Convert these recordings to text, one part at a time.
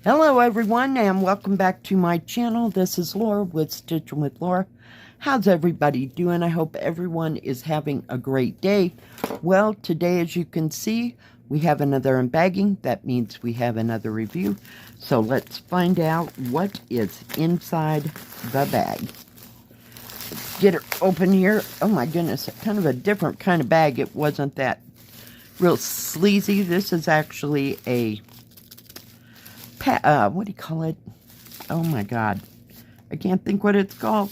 Hello everyone and welcome back to my channel. This is Laura with Stitching with Laura. How's everybody doing? I hope everyone is having a great day. Well, today as you can see, we have another unbagging. That means we have another review. So let's find out what is inside the bag. Let's get it open here. Oh my goodness, kind of a different kind of bag. It wasn't that real sleazy. This is actually a what do you call it? Oh my god, I can't think what it's called.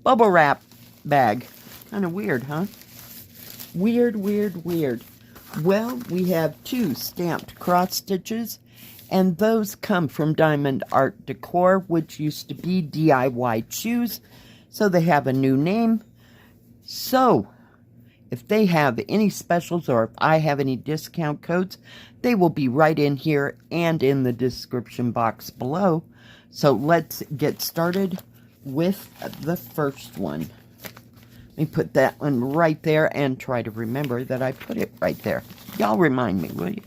Bubble wrap bag. Kind of weird, huh? Weird. Well, we have two stamped cross stitches, and those come from DiamondArtDecor, which used to be DIY Choose, so they have a new name. So if they have any specials or if I have any discount codes, they will be right in here and in the description box below. So let's get started with the first one. Let me put that one right there and try to remember that I put it right there. Y'all remind me, will you?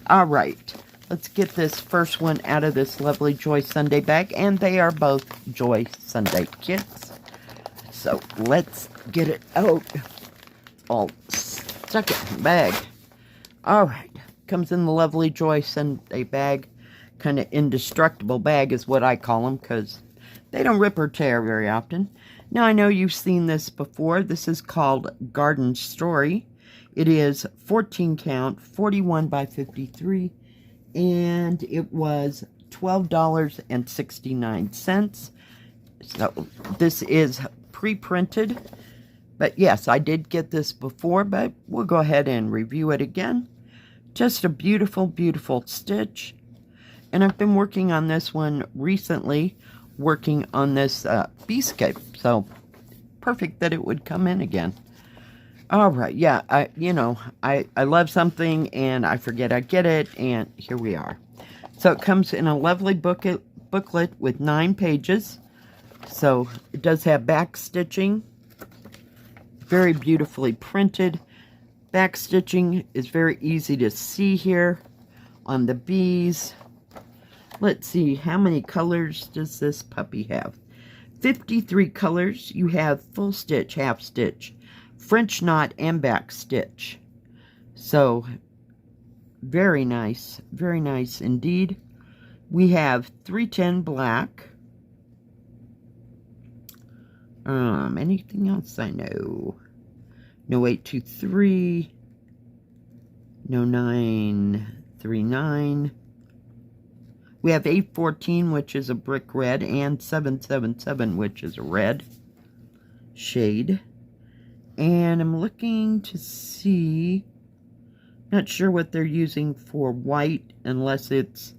All right, let's get this first one out of this lovely Joy Sunday bag, and they are both Joy Sunday kits. So let's get it out. All stuck in the bag. All right, comes in the lovely Joy Sunday bag. Kind of indestructible bag is what I call them, because they don't rip or tear very often. Now I know you've seen this before. This is called Garden Story. It is 14 count, 41 by 53, and it was $12.69. So this is pre-printed. But yes, I did get this before, but we'll go ahead and review it again. Just a beautiful, beautiful stitch. And I've been working on this one recently, working on this Beascape. So, perfect that it would come in again. All right, yeah, I love something and I forget I get it, and here we are. So it comes in a lovely booklet with 9 pages. So it does have back stitching. Very beautifully printed. Back stitching is very easy to see here on the bees. Let's see, how many colors does this puppy have? 53 colors. You have full stitch, half stitch, French knot, and back stitch. So, very nice indeed. We have 310 black. Anything else I know? No 823. No 939. We have 814, which is a brick red, and 777, which is a red shade. And I'm looking to see, not sure what they're using for white, unless it's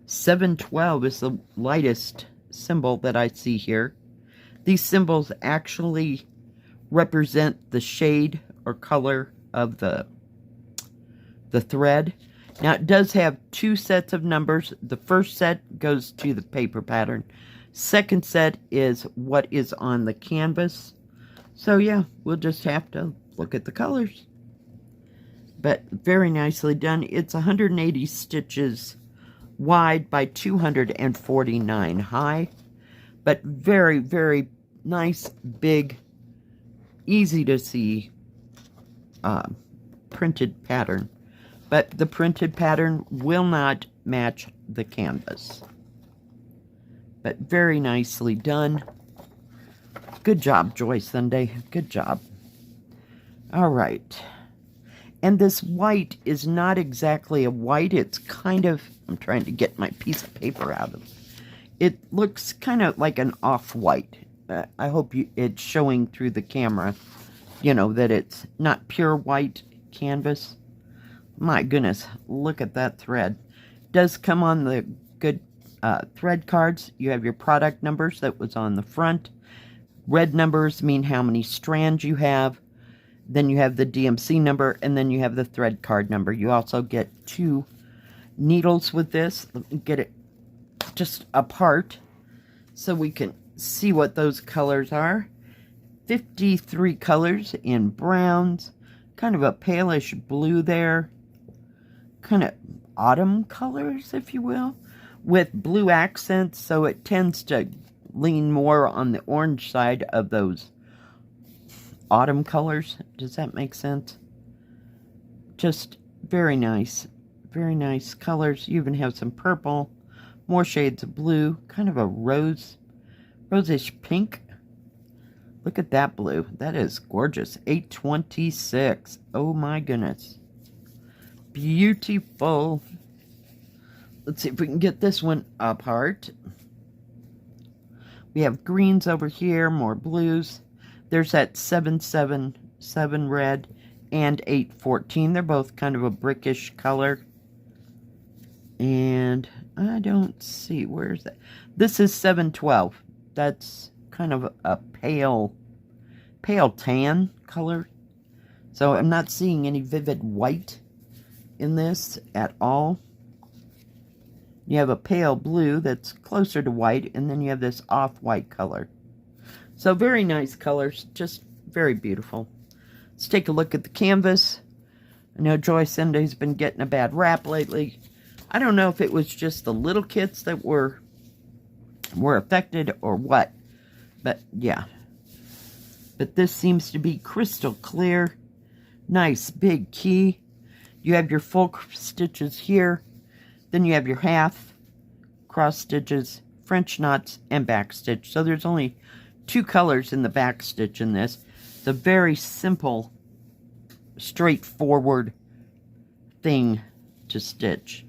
712 is the lightest symbol that I see here. These symbols actually represent the shade or color of the thread. Now, it does have 2 sets of numbers. The first set goes to the paper pattern. Second set is what is on the canvas. So, yeah, we'll just have to look at the colors. But very nicely done. It's 180 stitches wide by 249 high. But very, very nice, big, easy to see printed pattern. But the printed pattern will not match the canvas. But very nicely done. Good job, Joy Sunday. Good job. All right. And this white is not exactly a white. It's kind of, I'm trying to get my piece of paper out of it. It looks kind of like an off-white. I hope it's showing through the camera, you know, that it's not pure white canvas. My goodness, look at that thread. It does come on the good thread cards. You have your product numbers that was on the front. Red numbers mean how many strands you have. Then you have the DMC number, and then you have the thread card number. You also get 2 needles with this. Let me get it just apart so we can see what those colors are. 53 colors in browns, kind of a palish blue there, kind of autumn colors, if you will. with blue accents, so it tends to lean more on the orange side of those autumn colors. Does that make sense? Just very nice. Very nice colors. You even have some purple, more shades of blue, kind of a rosish pink. Look at that blue. That is gorgeous. $8.26. Oh my goodness. Beautiful. Let's see if we can get this one apart. We have greens over here, more blues. There's that 777 red and 814. They're both kind of a brickish color. And I don't see, where's that? This is 712. That's kind of a pale tan color. So I'm not seeing any vivid white in this at all. You have a pale blue that's closer to white, and then you have this off-white color. So very nice colors, just very beautiful. Let's take a look at the canvas. I know Joy Sunday's been getting a bad rap lately. I don't know if it was just the little kits that were affected or what, but yeah. But this seems to be crystal clear. Nice big key. You have your full stitches here. Then you have your half, cross stitches, French knots, and back stitch. So there's only 2 colors in the back stitch in this. It's a very simple, straightforward thing to stitch.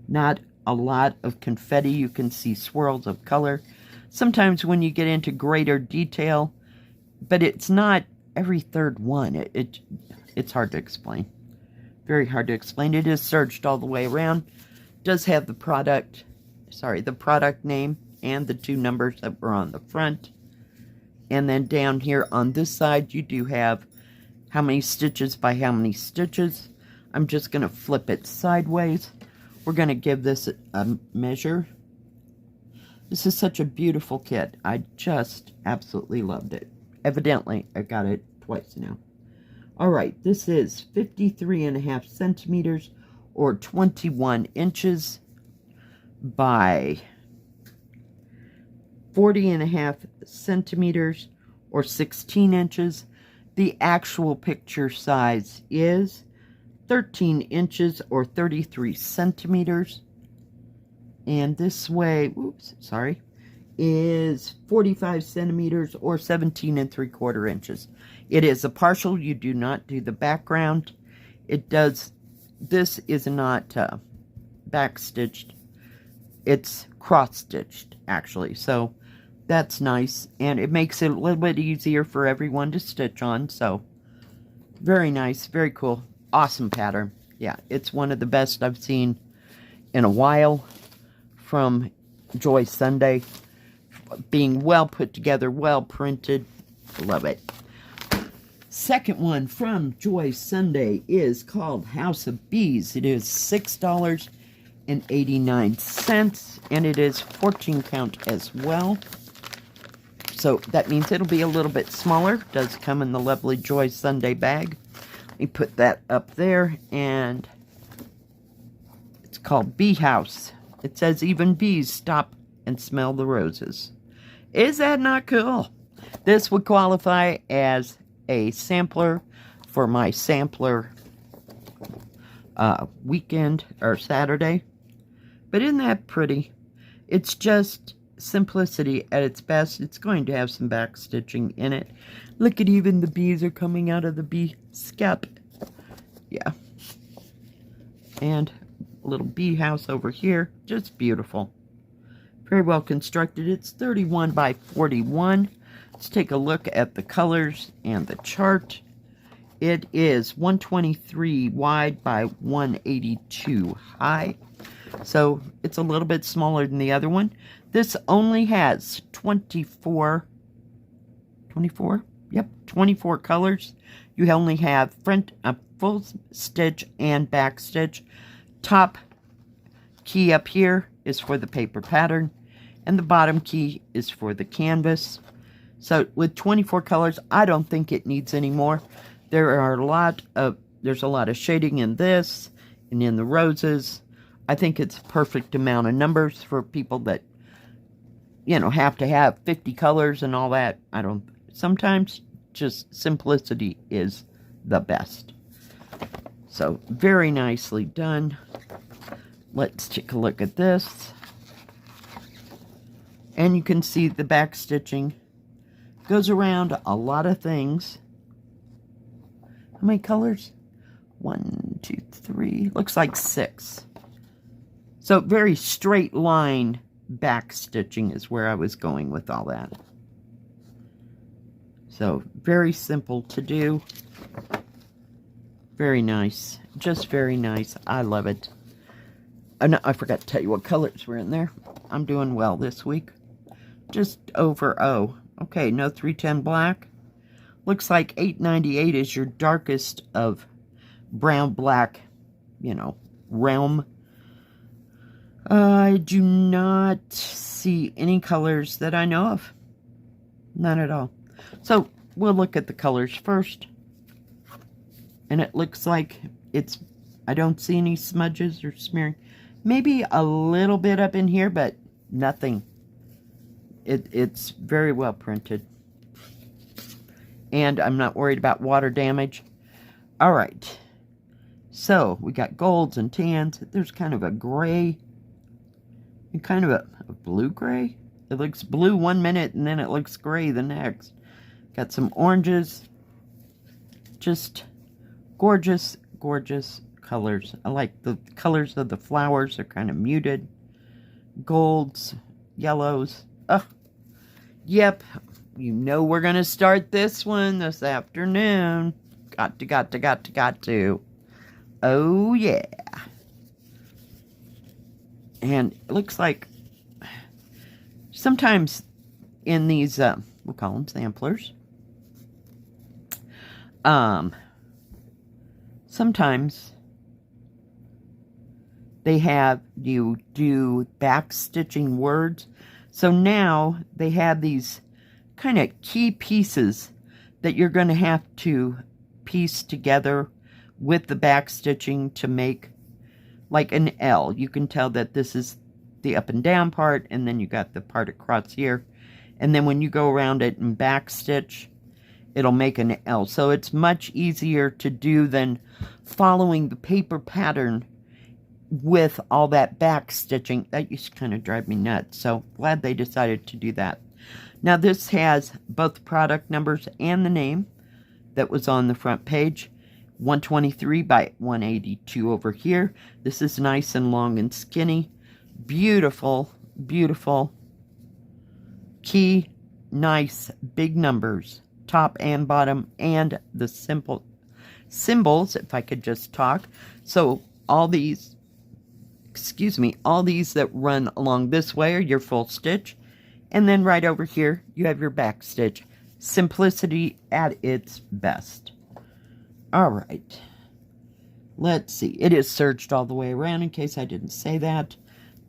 Not a lot of confetti. You can see swirls of color. Sometimes when you get into greater detail, but it's not every third one. It's hard to explain. Very hard to explain. It is serged all the way around. Does have the product name and the 2 numbers that were on the front. And then down here on this side, you do have how many stitches by how many stitches. I'm just going to flip it sideways. We're going to give this a measure. This is such a beautiful kit. I just absolutely loved it. Evidently, I got it twice now. All right, this is 53.5 centimeters or 21 inches by 40.5 centimeters or 16 inches. The actual picture size is 13 inches or 33 centimeters. And this way, is 45 centimeters or 17 3/4 inches. It is a partial. You do not do the background. This is not back stitched. It's cross stitched actually. So that's nice. And it makes it a little bit easier for everyone to stitch on. So very nice. Very cool. Awesome pattern. Yeah, it's one of the best I've seen in a while from Joy Sunday. Being well put together, well printed. Love it. Second one from Joy Sunday is called House of Bees. It is $6.89, and it is 14 count as well. So that means it'll be a little bit smaller. It does come in the lovely Joy Sunday bag. Let me put that up there, and it's called Bee House. It says even bees stop and smell the roses. Is that not cool? This would qualify as a sampler for my sampler weekend or Saturday. But isn't that pretty? It's just simplicity at its best. It's going to have some back stitching in it. Look at, even the bees are coming out of the bee scalp. Yeah. And a little bee house over here. Just beautiful. Very well constructed. It's 31 by 41. Let's take a look at the colors and the chart. It is 123 wide by 182 high. So it's a little bit smaller than the other one. This only has 24 colors. You only have front, full stitch and back stitch. Top key up here is for the paper pattern, and the bottom key is for the canvas. So with 24 colors, I don't think it needs any more. There's a lot of shading in this and in the roses. I think it's a perfect amount of numbers for people that, you know, have to have 50 colors and all that. Sometimes just simplicity is the best. So very nicely done. Let's take a look at this. And you can see the back stitching goes around a lot of things. How many colors? 1, 2, 3. Looks like 6. So very straight line back stitching is where I was going with all that. So very simple to do. Very nice. Just very nice. I love it. No, I forgot to tell you what colors were in there. I'm doing well this week. Just over O. Okay, no 310 black. Looks like 898 is your darkest of brown black, you know, realm. I do not see any colors that I know of. None at all. So we'll look at the colors first. And it looks like I don't see any smudges or smearing. Maybe a little bit up in here, but nothing. It's very well printed. And I'm not worried about water damage. All right. So we got golds and tans. There's kind of a gray and kind of a blue gray. It looks blue one minute and then it looks gray the next. Got some oranges. Just gorgeous, gorgeous colors. I like the colors of the flowers. They're kind of muted. Golds, yellows. Ugh. Yep. You know we're going to start this one this afternoon. Got to. Oh, yeah. And it looks like sometimes in these, we'll call them samplers. Sometimes they have you do back stitching words. So now they have these kind of key pieces that you're going to have to piece together with the back stitching to make like an L. You can tell that this is the up and down part, and then you got the part across here. And then when you go around it and back stitch, it'll make an L. So it's much easier to do than following the paper pattern with all that back stitching. That used to kind of drive me nuts. So glad they decided to do that. Now this has both the product numbers and the name that was on the front page. 123 by 182 over here. This is nice and long and skinny. Beautiful, beautiful key. Nice big numbers, top and bottom, and the simple symbols, if I could just talk. So all these, all these that run along this way are your full stitch. And then right over here, you have your back stitch. Simplicity at its best. All right. Let's see. It is serged all the way around, in case I didn't say that.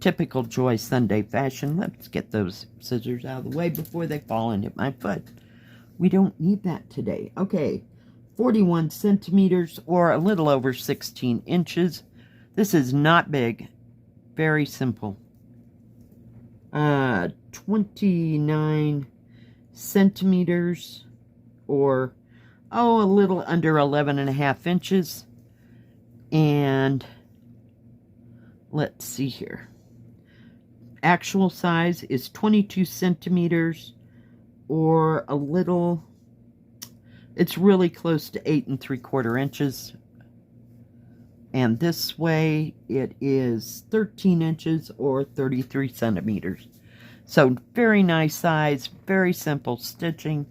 Typical Joy Sunday fashion. Let's get those scissors out of the way before they fall into my foot. We don't need that today. Okay. 41 centimeters, or a little over 16 inches. This is not big. Very simple. 29 centimeters, or a little under 11.5 inches. And let's see here. Actual size is 22 centimeters, or a little, it's really close to 8 3/4 inches. And this way it is 13 inches or 33 centimeters. So very nice size, very simple stitching.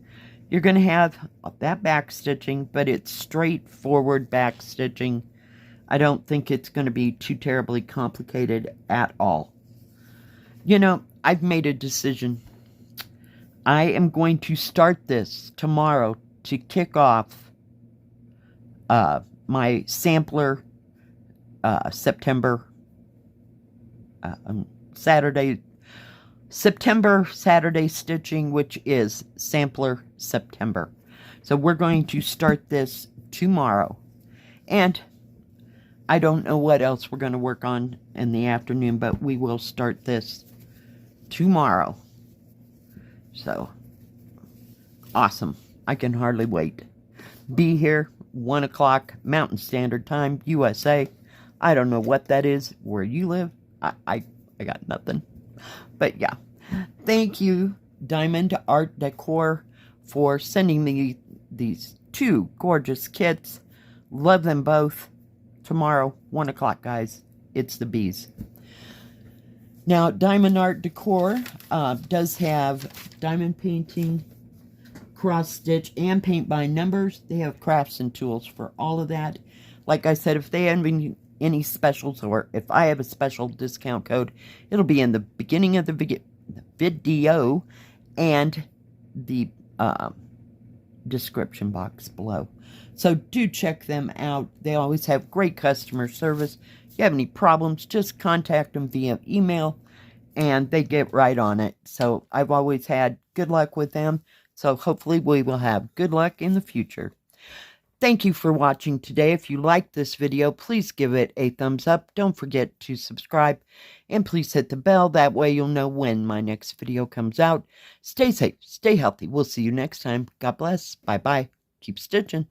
You're going to have that back stitching, but it's straightforward back stitching. I don't think it's going to be too terribly complicated at all. You know, I've made a decision. I am going to start this tomorrow to kick off my sampler September Saturday stitching, which is sampler September. So we're going to start this tomorrow. And I don't know what else we're going to work on in the afternoon, but we will start this tomorrow. So, awesome. I can hardly wait. Be here, 1 o'clock Mountain Standard Time, USA. I don't know what that is where you live. I got nothing. But yeah, thank you, Diamond Art Decor, for sending me these 2 gorgeous kits. Love them both. Tomorrow, 1 o'clock, guys. It's the bees. Now, Diamond Art Decor does have diamond painting, cross stitch, and paint by numbers. They have crafts and tools for all of that. Like I said, if they have any specials, or if I have a special discount code, it'll be in the beginning of the video and the description box below. So do check them out. They always have great customer service. If you have any problems, just contact them via email and they get right on it. So I've always had good luck with them. So hopefully we will have good luck in the future. Thank you for watching today. If you liked this video, please give it a thumbs up. Don't forget to subscribe and please hit the bell. That way you'll know when my next video comes out. Stay safe, stay healthy. We'll see you next time. God bless. Bye-bye. Keep stitching.